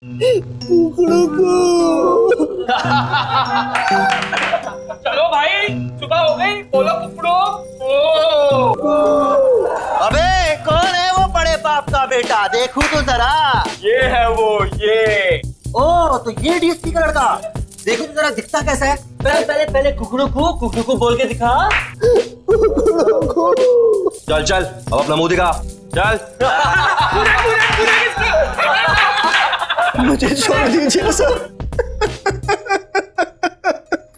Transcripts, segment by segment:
कुकड़ू को। चलो भाई, सुबह हो गई, बोलो कुकड़ो। अबे कौन है वो बड़े बाप का बेटा? देखूं तो जरा। ये है वो, ये। ओ तो ये डीएसपी का लड़का। देखो तो जरा दिखता कैसा है। पहले पहले पहले कुकड़ू को बोल के दिखा। चल चल अब अपना मुंह दिखा। चल। मुझे छोड़ दीजिए सर।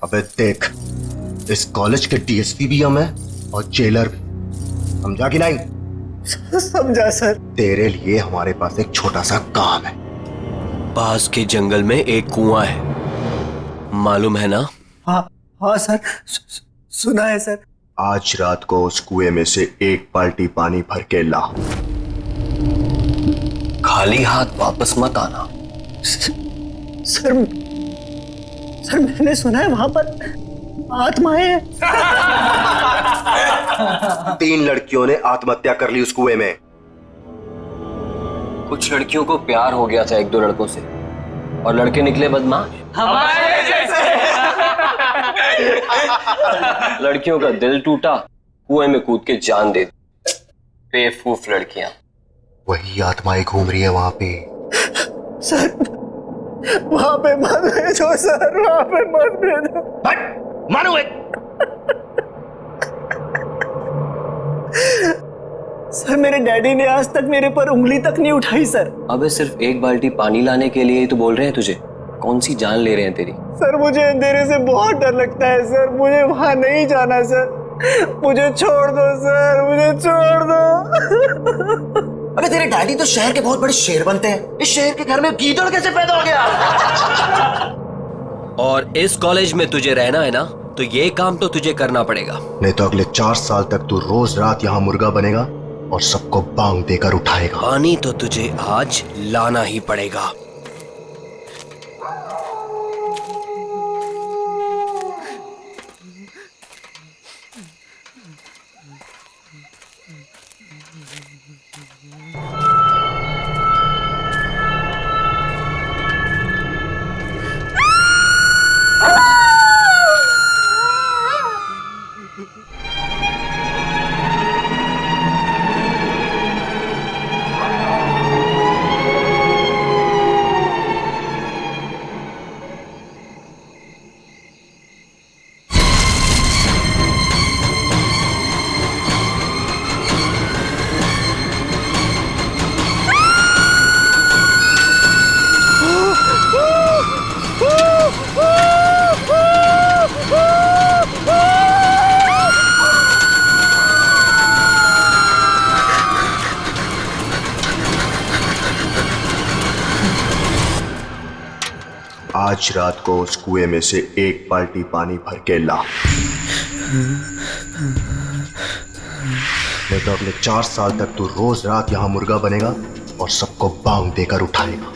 अबे देख, इस कॉलेज के डीएसपी भी हम हैं और जेलर भी। समझा कि नहीं? समझा सर। तेरे लिए हमारे पास एक छोटा सा काम है। पास के जंगल में एक कुआं है, मालूम है ना? हाँ हाँ सर, सुना है सर। आज रात को उस कुएं में से एक बाल्टी पानी भर के ला। खाली हाथ वापस मत आना। सर मैंने सुना है वहां पर आत्माएं हैं। 3 लड़कियों ने आत्महत्या कर ली उस कुएं में। कुछ लड़कियों को प्यार हो गया था 1-2 लड़कों से, और लड़के निकले बदमाश। हमारे जैसे। लड़कियों का दिल टूटा, कुएं में कूद के जान दे दी। बेवकूफ लड़कियां। वही आत्माएं घूम रही है वहां पे। सर वहां पे मत भेजो सर, वहां पे मत भेजो। मानो एक। सर मेरे डैडी ने आज तक मेरे पर उंगली तक नहीं उठाई सर। अबे सिर्फ एक बाल्टी पानी लाने के लिए ही तो बोल रहे हैं तुझे। कौन सी जान ले रहे हैं तेरी? सर मुझे अंधेरे से बहुत डर लगता है सर, मुझे वहां नहीं जाना सर। मुझे छोड़ दो सर, मुझे छोड़ दो। अबे तेरे डैडी तो शहर के बहुत बड़े शेर बनते हैं, इस शहर के घर में गीदड़ कैसे पैदा हो गया? और इस कॉलेज में तुझे रहना है ना, तो ये काम तो तुझे करना पड़ेगा। नहीं तो अगले 4 साल तक तू रोज रात यहाँ मुर्गा बनेगा और सबको बांग देकर उठाएगा। पानी तो तुझे आज लाना ही पड़ेगा। आज रात को उस कुएं में से एक बाल्टी पानी भर के ला। नहीं तो अगले 4 साल तक तू रोज रात यहाँ मुर्गा बनेगा और सबको बांग देकर उठाएगा।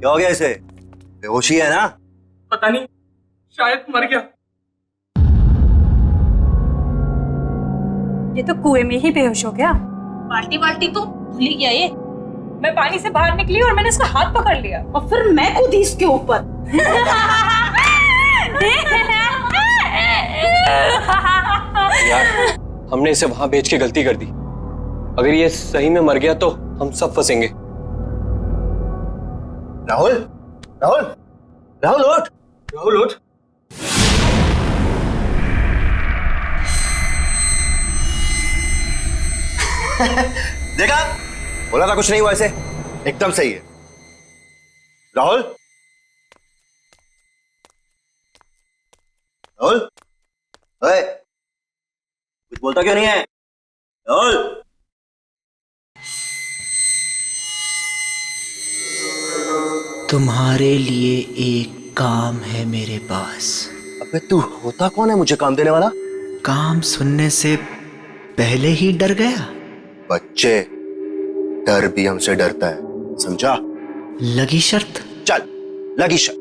क्या हो गया इसे? बेहोशी है ना? पता नहीं, शायद मर गया। ये तो कुएं में ही बेहोश हो गया। बाल्टी बाल्टी तो भूल ही गया ये। मैं पानी से बाहर निकली और मैंने इसका हाथ पकड़ लिया और फिर मैं कूदी इसके ऊपर। यार, हमने इसे वहां बेच के गलती कर दी। अगर ये सही में मर गया तो हम सब फंसेंगे। राहुल, राहुल, राहुल उठ, राहुल उठ। देखा, बोला था कुछ नहीं हुआ, ऐसे एकदम सही है। राहुल, राहुल, ओए, कुछ बोलता क्यों नहीं है? राहुल, तुम्हारे लिए एक काम है मेरे पास। अबे तू होता कौन है मुझे काम देने वाला? काम सुनने से पहले ही डर गया। बच्चे, डर भी हमसे डरता है, समझा? लगी शर्त? चल, लगी शर्त,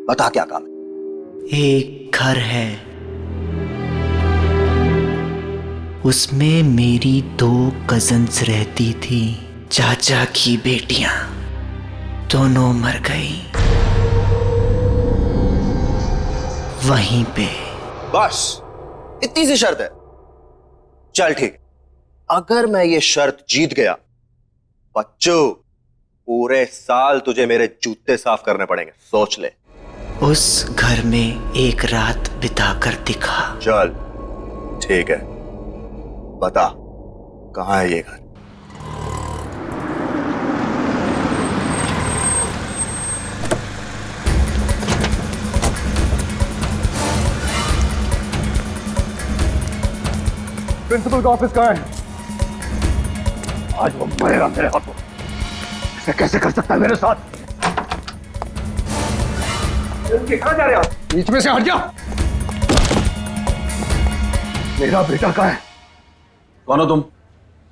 बता क्या काम है? एक घर है, उसमें मेरी 2 कजन्स रहती थी, चाचा की बेटियां, दोनों मर गई वहीं पे। बस इतनी सी शर्त है? चल ठीक, अगर मैं ये शर्त जीत गया, बच्चों पूरे साल तुझे मेरे जूते साफ करने पड़ेंगे, सोच ले। उस घर में एक रात बिताकर दिखा। चल ठीक है, बता कहां है ये घर? प्रिंसिपल का ऑफिस कहाँ है? आज वो मरेगा मेरे हाथों। ऐसे कैसे कर सकता है मेरे साथ? कहाँ जा रहे आप? बीच में से हट जा। मेरा बेटा कहाँ है? कौन हो तुम?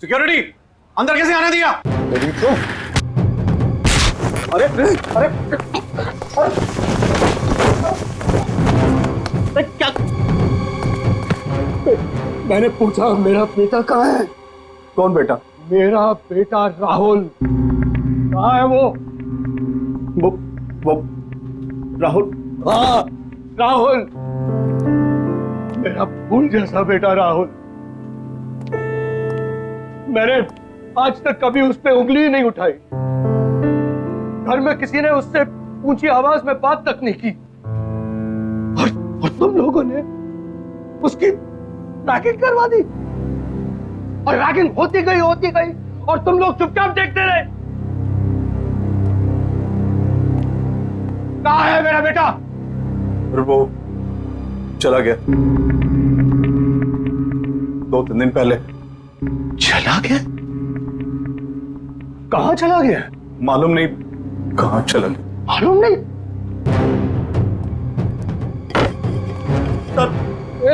सिक्योरिटी, अंदर कैसे आने दिया? अरे अरे अरे क्या? मैंने पूछा मेरा बेटा कहाँ है? कौन बेटा? मेरा बेटा राहुल। कहाँ है वो राहुल? हाँ, राहुल, मेरा फूल जैसा बेटा राहुल। मैंने आज तक कभी उस पर उंगली नहीं उठाई। घर में किसी ने उससे ऊंची आवाज में बात तक नहीं की। और तुम लोगों ने उसकी रैगिंग करवा दी। और रैगिंग होती गई और तुम लोग चुपचाप देखते रहे। कहाँ है मेरा बेटा? वो चला गया 2-3 दिन पहले। चला गया? कहाँ चला गया? मालूम नहीं कहाँ चला गया। मालूम नहीं?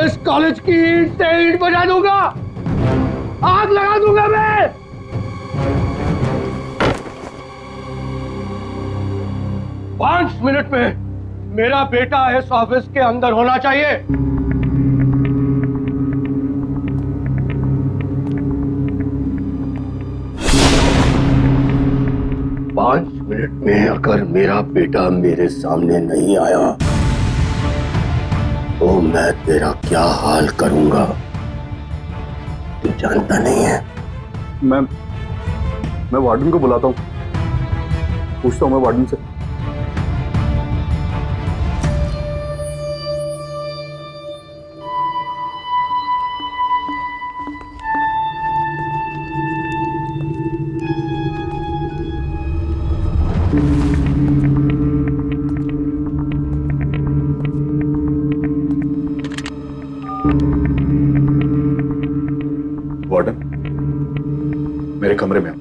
इस कॉलेज की ईंट से ईंट बजा दूंगा, आग लगा दूंगा मैं। पांच मिनट में मेरा बेटा इस ऑफिस के अंदर होना चाहिए। 5 मिनट में अगर मेरा बेटा मेरे सामने नहीं आया तो मैं तेरा क्या हाल करूंगा तू जानता नहीं है। मैं वार्डन को बुलाता हूँ, पूछता हूँ मैं वार्डन से। वार्डन, मेरे कमरे में।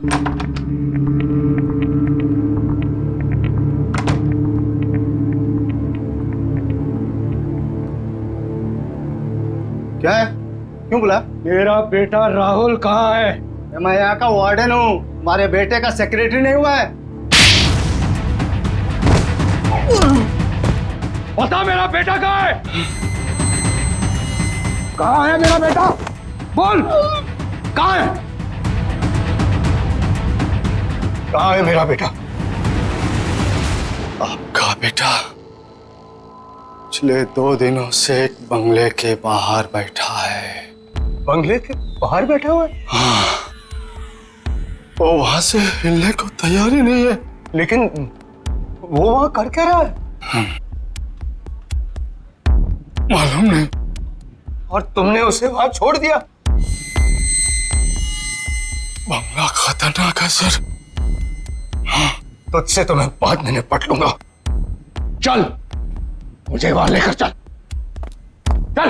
क्या है? क्यों बुला? मेरा बेटा राहुल कहाँ है? मैं यहाँ का वार्डन हूँ, हमारे बेटे का सेक्रेटरी नहीं हुआ है। बता मेरा बेटा कहाँ है? कहाँ है मेरा बेटा? बोल, कहाँ है? कहाँ है मेरा बेटा? आपका बेटा पिछले 2 दिनों से एक बंगले के बाहर बैठा है। बंगले के बाहर बैठा हुआ है? वो वहां से हिलने को तैयार ही नहीं है। लेकिन वो वहां कर क्या रहा है? मालूम नहीं। और तुमने उसे वहां छोड़ दिया? बंगला खतरनाक है सर। तुझसे तो मैं बाद में निपट लूंगा। चल, मुझे वहां लेकर चल। चल।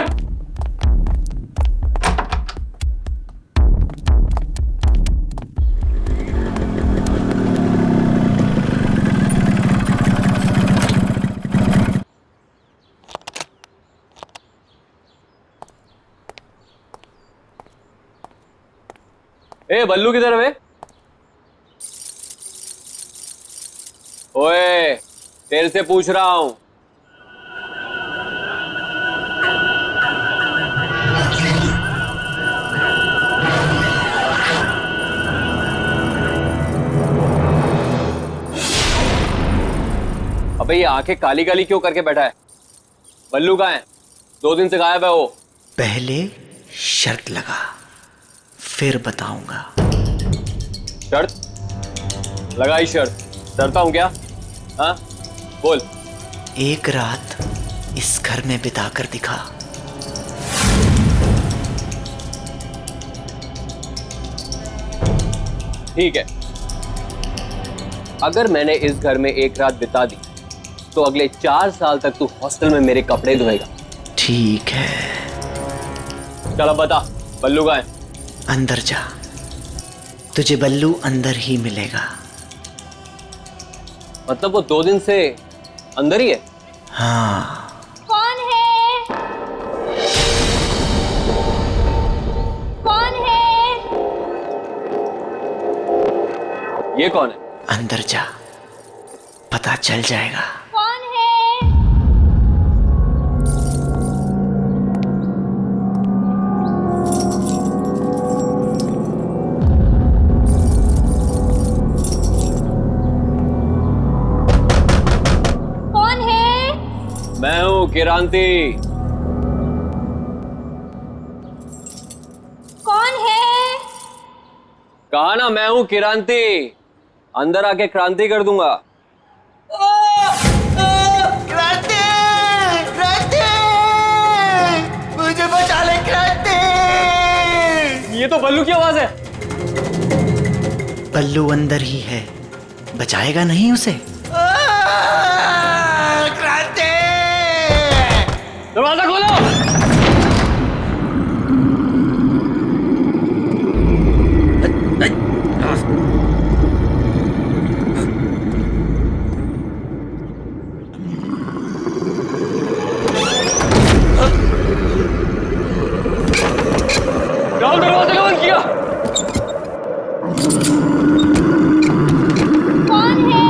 ए बल्लू किधर है बे? ओए, तेरे से पूछ रहा हूं। अबे ये आंखें काली काली क्यों करके बैठा है? बल्लू कहाँ है? 2 दिन से गायब है वो। पहले शर्त लगा, फिर बताऊंगा। शर्त? लगाई शर्त। डरता हूं क्या? हाँ, बोल। एक रात इस घर में बिताकर दिखा। ठीक है, अगर मैंने इस घर में एक रात बिता दी तो अगले 4 साल तक तू हॉस्टल में मेरे कपड़े धोएगा। ठीक है, चल अब बता, बल्लू कहाँ है? अंदर जा, तुझे बल्लू अंदर ही मिलेगा। मतलब वो 2 दिन से अंदर ही है? हाँ। कौन है? कौन है? ये कौन है? अंदर जा, पता चल जाएगा। कौन है? कौन है? मैं हूं किरांती। कौन है? कहा ना, मैं हूं किरांती। अंदर आके क्रांति कर दूंगा। क्रांति! क्रांति! मुझे बचा ले क्रांति! ये तो बल्लू की आवाज है। बल्लू अंदर ही है, बचाएगा नहीं उसे? क्रांति! दरवाजा खोलो। राहुल, दरवाजा कब बंद किया? कौन है?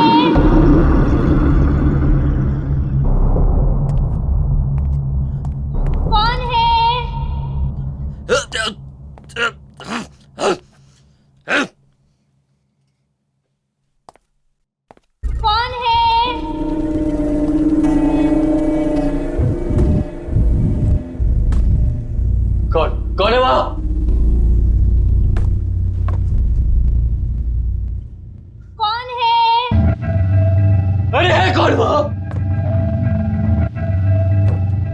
कौन है? कौन है? कौन है वहां? कौन है? अरे है कौन वहां?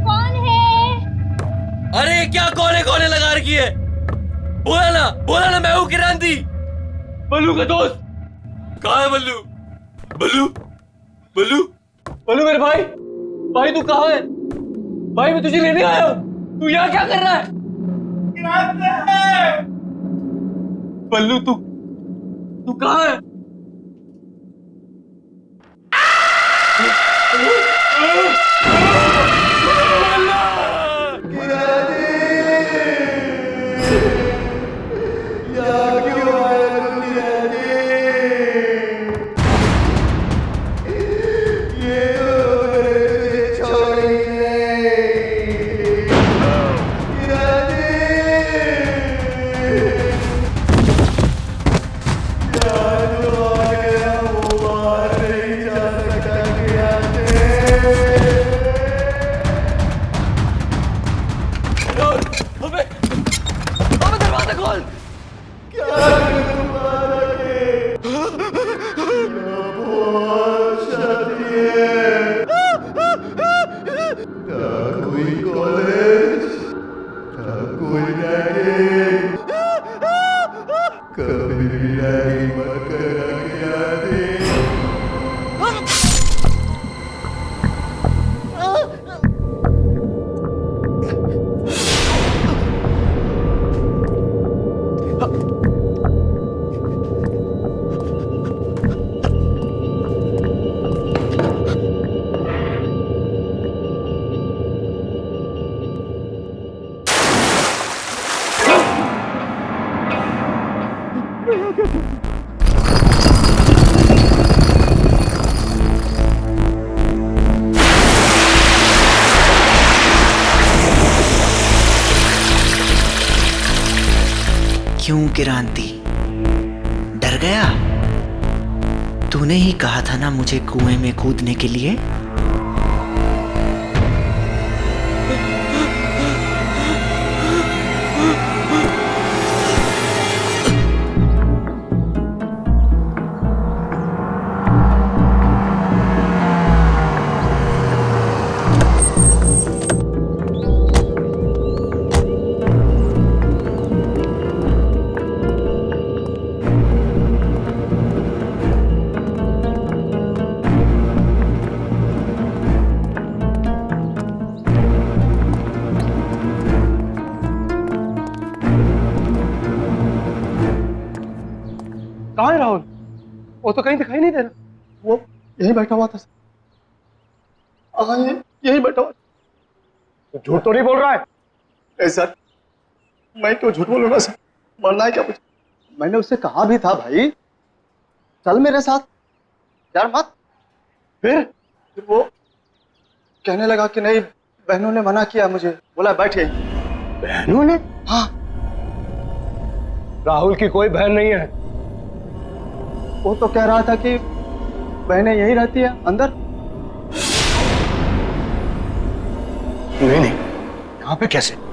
कौन है? अरे क्या कोने लगा रखी है? बोला ना, मैं हूं किरांती, बल्लू का दोस्त। कहाँ है बल्लू? बल्लू मेरे भाई तू कहाँ है? भाई मैं तुझे लेने आया हूं, तू यहाँ क्या कर रहा है? बल्लू तू कहाँ है? अबे दरवाजा खोल। क्यों किरांती, डर गया? तूने ही कहा था ना मुझे कुएं में कूदने के लिए। कहाँ है राहुल? वो तो कहीं दिखाई नहीं दे रहा। वो यहीं बैठा हुआ था सर। हाँ, यहीं बैठा हुआ। तो झूठ तो नहीं बोल रहा है? ए सर, मैं क्यों झूठ बोलूंगा सर? मरना है क्या मुझे? मैंने उससे कहा भी था भाई चल मेरे साथ, यार मत। फिर वो कहने लगा कि नहीं, बहनों ने मना किया मुझे, बोला बैठ गई। बहनों ने? हाँ। राहुल की कोई बहन नहीं है। वो तो कह रहा था कि बहनें यहीं रहती है अंदर। नहीं नहीं, यहाँ पे कैसे?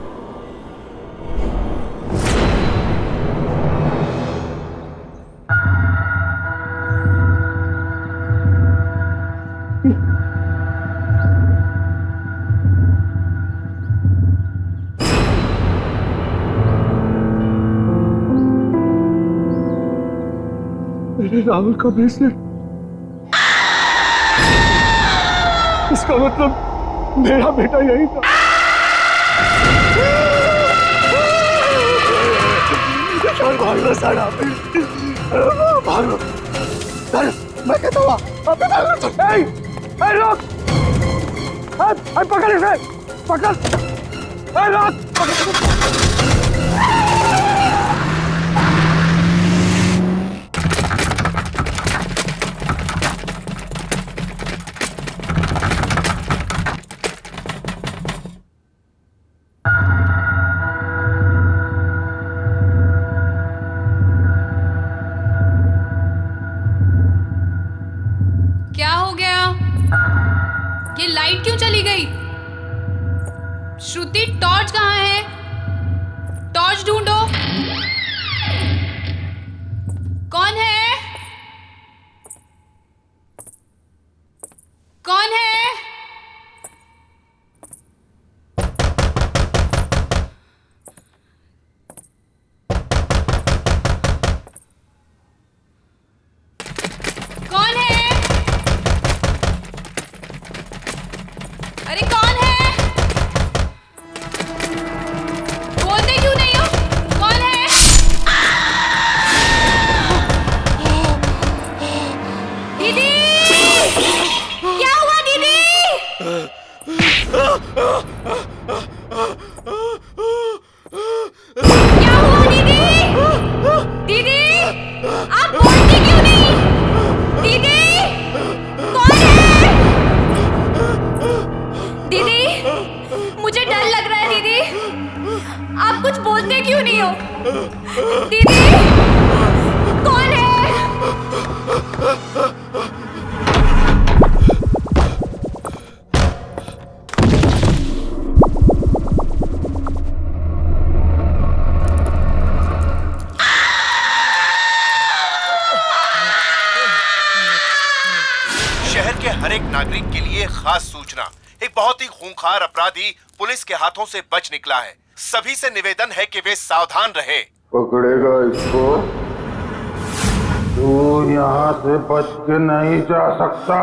मेरे राहुल का ब्रेसलेट, इसका मतलब मेरा बेटा यही था। भागो सारा, भागो। मैं कहता हुआ पकड़ इसे, पकड़। क्या हो गया? ये लाइट क्यों चली गई? श्रुति, टॉर्च कहाँ है? टॉर्च ढूंढो। कौन है? कौन है? कौन है? अरे कौन है? बोलते क्यों नहीं हो? कौन है? दीदी, क्या हुआ दीदी? क्या हुआ दीदी? दीदी, आप बोलते क्यों नहीं? दीदी, कौन है? दीदी, मुझे डर लग रहा है दीदी। आप कुछ बोलते क्यों नहीं हो? दीदी, कौन है? शहर के हर एक नागरिक के लिए खास सूचना। एक बहुत ही खूंखार अपराधी पुलिस के हाथों से बच निकला है। सभी से निवेदन है कि वे सावधान रहे। पकड़ेगा इसको? तू यहाँ से बच के नहीं जा सकता।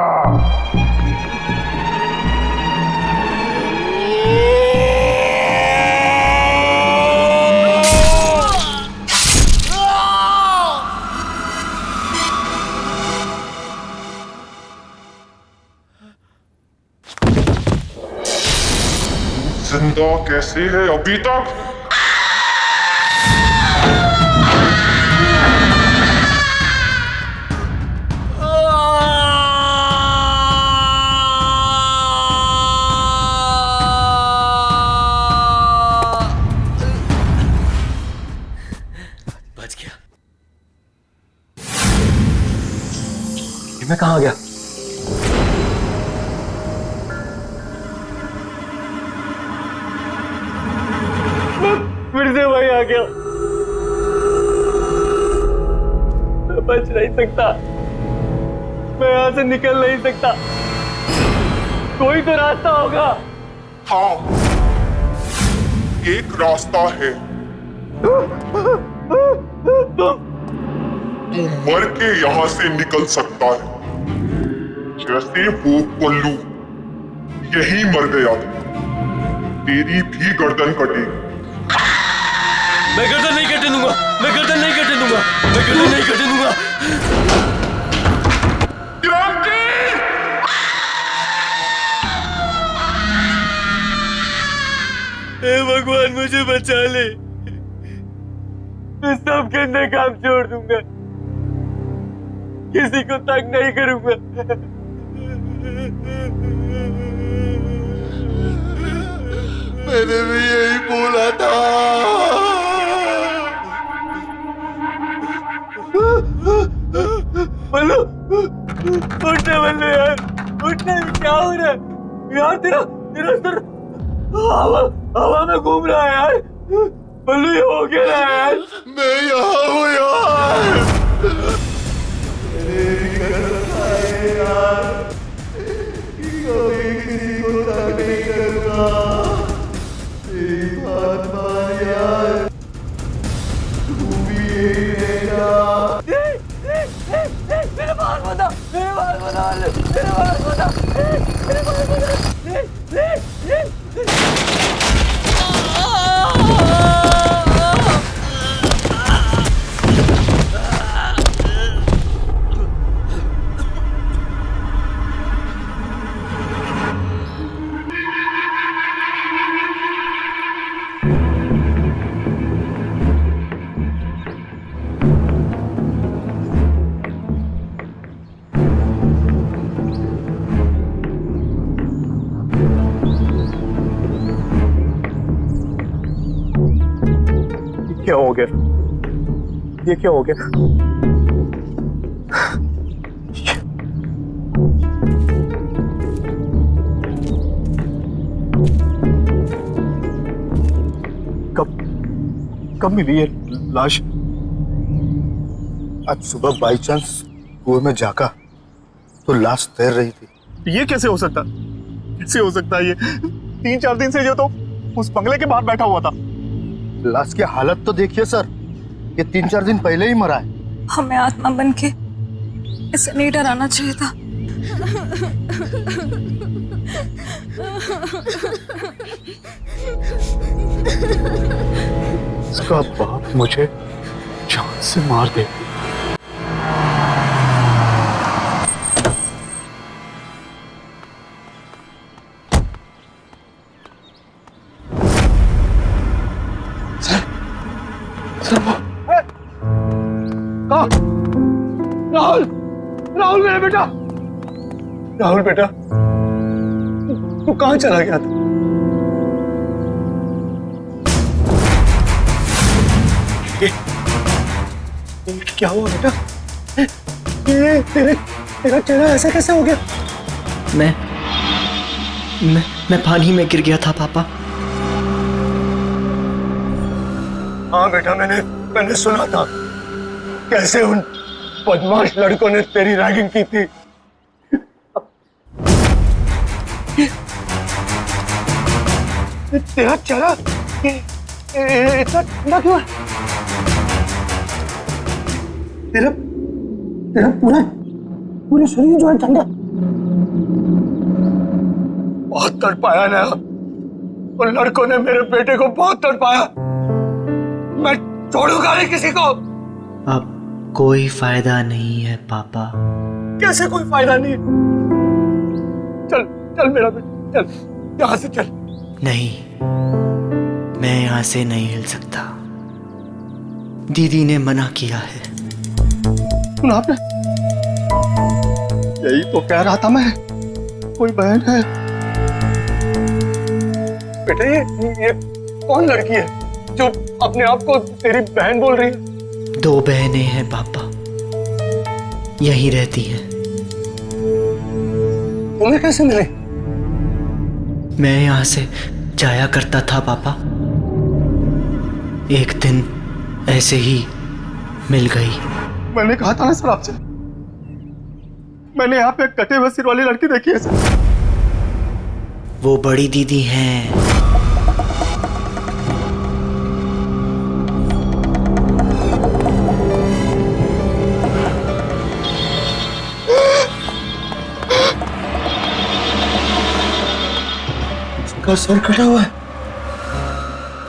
जिंदा कैसे है अभी तक? बच गया। मैं कहाँ आ गया? फिर से वही आ गया। मैं बच नहीं सकता, मैं यहां से निकल नहीं सकता। कोई तो रास्ता होगा। हाँ, एक रास्ता है। तू मर के यहाँ से निकल सकता है, जैसे वो पल्लू यही मर गया था। तेरी भी गर्दन कटेगी। मैं गर्दन नहीं कटने दूंगा, मैं गर्दन नहीं कटने दूंगा, मैं गर्दन नहीं कटने दूंगा। हे भगवान मुझे बचा ले, मैं सब करने काम छोड़ दूंगा, किसी को तंग नहीं करूंगा। मैंने भी यही बोला था। बल्लू, उठना बल्लू यार, उठना। क्या हो रहा है यार? तेरा तेरा सर हवा में घूम रहा है यार। बल्लू ये हो क्या रहा है यार? मैं यहाँ हूँ यार। कभी किसी को तंग नहीं करूँगा। तेरी बात मान यार, तू भी यही रहेगा। मेरे बाल बता, मेरे बाल बता, मेरे बाल बता, मेरे बाल बता। क्या हो गया? ये क्या हो गया? कब मिली ये लाश? आज सुबह बाई चांस कुएं में झांका तो लाश तैर रही थी। ये कैसे हो सकता? कैसे हो सकता है ये? 3-4 दिन से जो तो उस बंगले के बाहर बैठा हुआ था। लाश की हालत तो देखिए सर, ये 3-4 दिन पहले ही मरा है। हमें आत्मा बन के इसे नहीं डराना चाहिए था। इसका बाप मुझे जान से मार दे। राहुल, राहुल मेरा बेटा, राहुल बेटा, तू कहाँ चला गया था? क्या हुआ बेटा? ये तेरा चेहरा ऐसा कैसे हो गया? मैं पानी में गिर गया था पापा। हाँ बेटा, मैंने सुना था कैसे उन बदमाश लड़कों ने तेरी रैगिंग की थी। तेरा चेहरा इतना ठंडा क्यों है? तेरा तेरा पूरे शरीर जो है ठंडा। बहुत तड़पाया ना उन लड़कों ने मेरे बेटे को, बहुत तड़पाया। मैं छोड़ूंगा नहीं किसी को। अब कोई फायदा नहीं है पापा। कैसे कोई फायदा नहीं? चल चल मेरा बेटा, चल यहां से चल। नहीं, मैं यहां से नहीं हिल सकता। दीदी ने मना किया है। सुना आपने? यही तो कह रहा था मैं, कोई बहन है। बेटा ये कौन लड़की है जो अपने आप को तेरी बहन बोल रही है? 2 बहनें हैं पापा, यहीं रहती हैं। तुम्हें कैसे मिले? मैं यहां से जाया करता था पापा, एक दिन ऐसे ही मिल गई। मैंने कहा था ना सर आपसे, मैंने यहाँ पे कटे हुए सिर वाली लड़की देखी है सर। वो बड़ी दीदी हैं। उसका सर कटा हुआ है।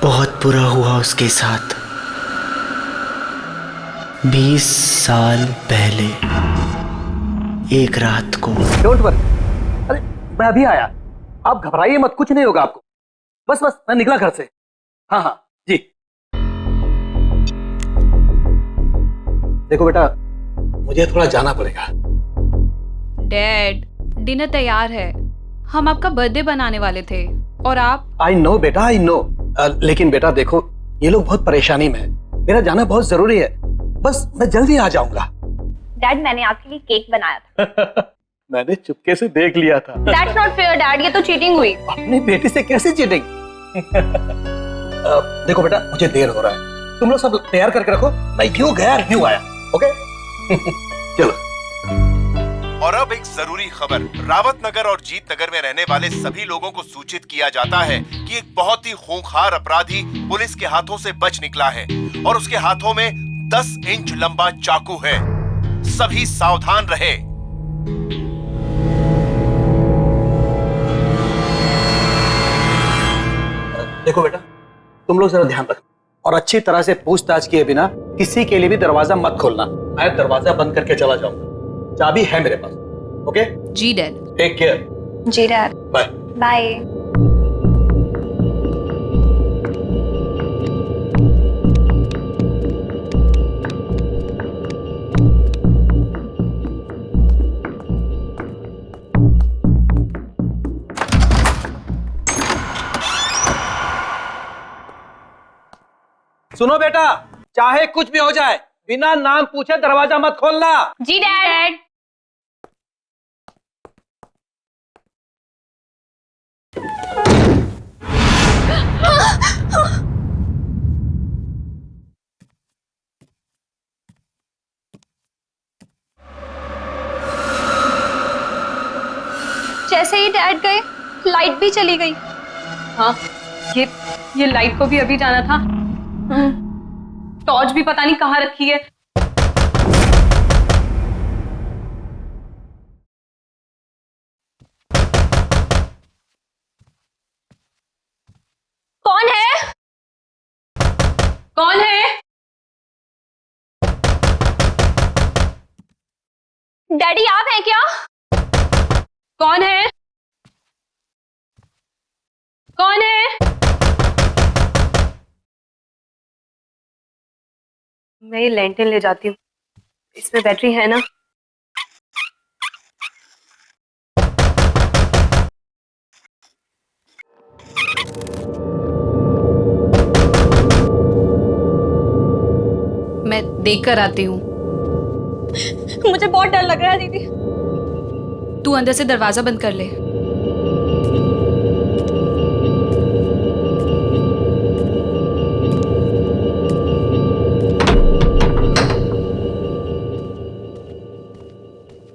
बहुत बुरा हुआ उसके साथ 20 साल पहले एक रात को। डोंट वरी, अरे मैं अभी आया, आप घबराइए मत, कुछ नहीं होगा आपको। बस मैं निकला घर से। हाँ हाँ जी। देखो बेटा, मुझे थोड़ा जाना पड़ेगा। डैड, डिनर तैयार है। हम आपका बर्थडे बनाने वाले थे और आप। आई नो बेटा, आई नो। लेकिन बेटा देखो, ये लोग बहुत परेशानी में है, मेरा जाना बहुत जरूरी है। बस मैं जल्दी आ जाऊंगा। डैड, मैंने आपके लिए केक बनाया था। मैंने चुपके से देख लिया था। That's not fair, डैड, ये तो चीटिंग हुई। अपनी बेटी से कैसे चीटिंग? देखो बेटा, मुझे देर हो रहा है, तुम लोग सब तैयार करके रखो, मैं क्यों गया क्यों आया। ओके चलो। और अब एक जरूरी खबर। रावत नगर और जीत नगर में रहने वाले सभी लोगों को सूचित किया जाता है कि एक बहुत ही खूंखार अपराधी पुलिस के हाथों से बच निकला है और उसके हाथों में 10 इंच लंबा चाकू है। सभी सावधान रहे। देखो बेटा, तुम लोग जरा ध्यान रखो और अच्छी तरह से पूछताछ किए बिना किसी के लिए भी दरवाजा मत खोलना। मैं दरवाजा बंद करके चला जाऊंगा, चाबी है मेरे पास। ओके जी डैड। Take care. जी डैड। Bye bye. सुनो बेटा, चाहे कुछ भी हो जाए, बिना नाम पूछे दरवाजा मत खोलना। जी डैड। जैसे ही डैड गए, लाइट भी चली गई। हाँ, ये लाइट को भी अभी जाना था। टॉर्च भी पता नहीं कहाँ रखी है। कौन है? कौन है? डैडी आप हैं क्या? कौन है? कौन है? मैं ये लैंटर्न ले जाती हूँ, इसमें बैटरी है ना? मैं देख कर आती हूँ। मुझे बहुत डर लग रहा है दीदी। तू अंदर से दरवाजा बंद कर ले।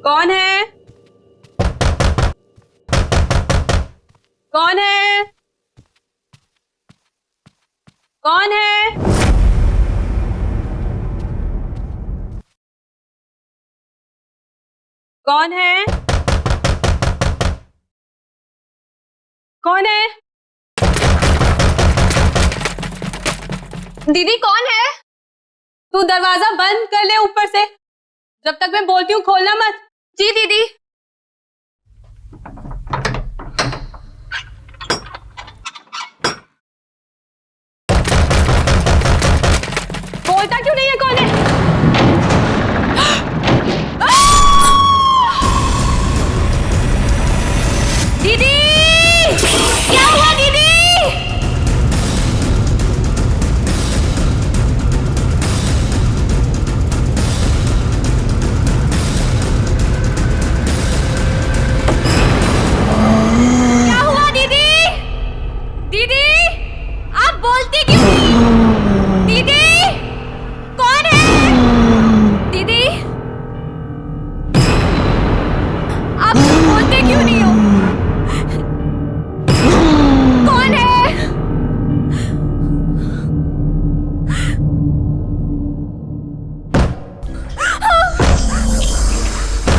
कौन है? कौन है? कौन है? कौन है? कौन है? दीदी कौन है? तू दरवाजा बंद कर ले ऊपर से, जब तक मैं बोलती हूँ खोलना मत। जी दीदी। बोलता क्यों नहीं है? कौन है? दीदी क्या हुआ दीदी? क्या हुआ दीदी? दीदी आप बोलती क्यों नहीं? दीदी कौन है? दीदी आप बोलते क्यों नहीं हो? कौन है?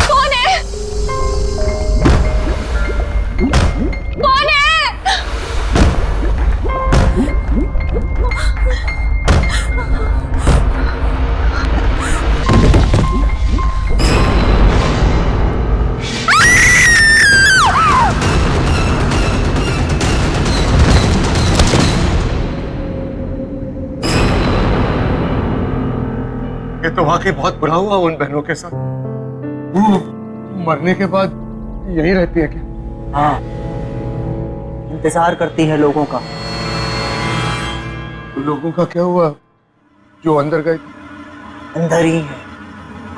कौन है? कौन है? ये तो वाकई बहुत बुरा हुआ उन बहनों के साथ। वो मरने के बाद यहीं रहती है क्या? हाँ, इंतजार करती है लोगों का। लोगों का क्या हुआ जो अंदर गए? अंदर ही है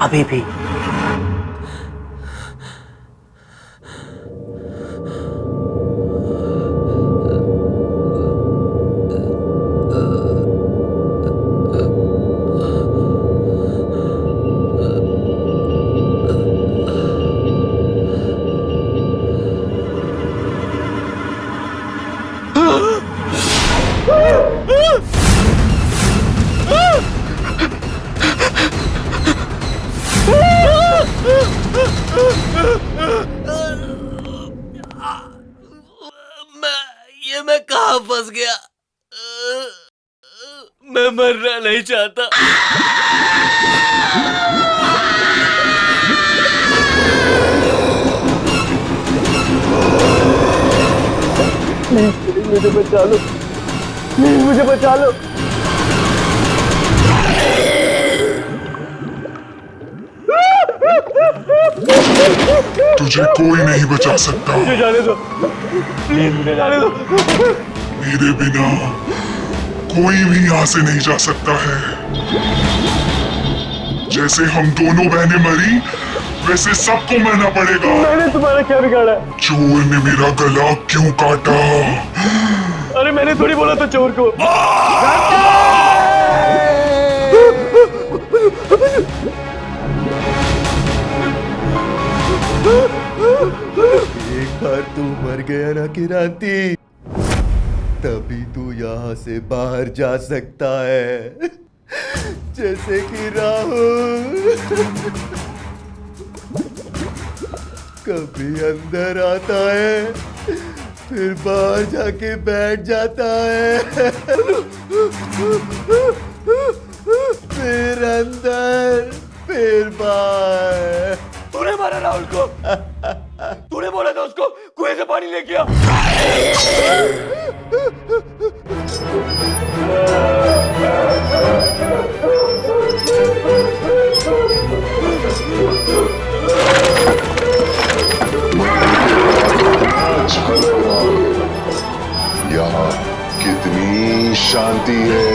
अभी भी। मैं कहाँ फंस गया? मैं मरना नहीं चाहता। मुझे बचा लो, प्लीज मुझे बचा लो। तुझे कोई नहीं बचा सकता। मुझे जाने दो, प्लीज मुझे जाने दो। मेरे बिना कोई भी यहाँ से नहीं जा सकता है। जैसे हम दोनों बहनें मरी, वैसे सबको मरना पड़ेगा। मैंने तुम्हारा क्या बिगाड़ा? चोर ने मेरा गला क्यों काटा? अरे मैंने थोड़ी बोला था चोर को। एक बार तू मर गया ना किरांती, तभी तू यहाँ से बाहर जा सकता है। जैसे कि राहुल कभी अंदर आता है, फिर बाहर जाके बैठ जाता है, फिर अंदर, फिर बाहर। तूने मारा राहुल को? तूने बोला था उसको कुएं से पानी लेके आ। यहाँ कितनी शांति है।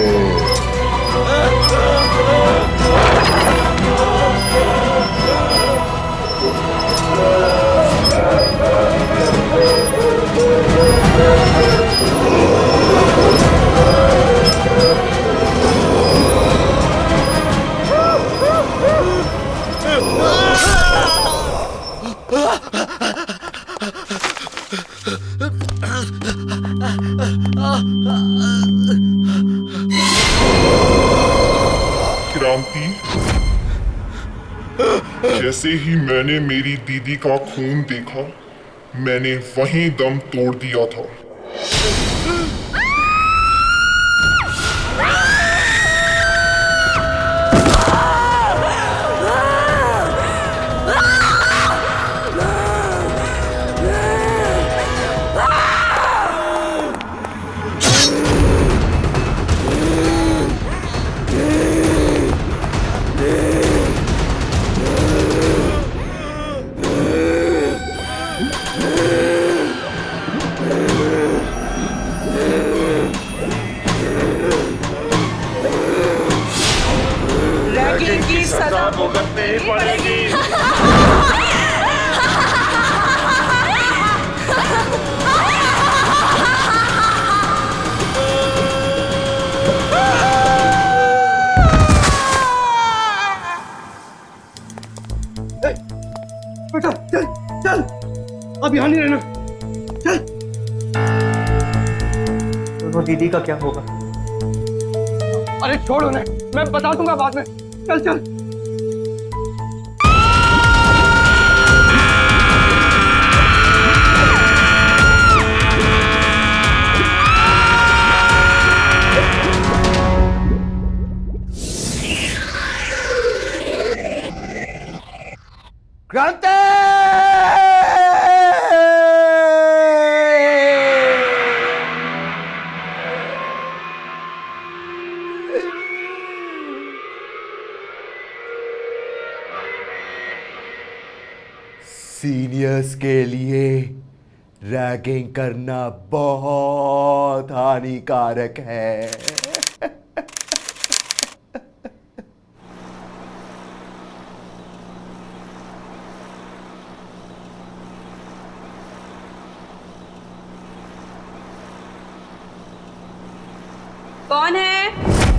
जैसे ही मैंने मेरी दीदी का खून देखा, मैंने वहीं दम तोड़ दिया था। की सजा भुगतनी पड़ेगी। बेटा चल चल, अब यहाँ नहीं रहना, चल। दोनों दीदी का क्या होगा? अरे छोड़ उन्हें, मैं बता दूंगा बाद में। चल चल। क्रांति! सीनियर्स के लिए रैगिंग करना बहुत हानिकारक है। कौन है?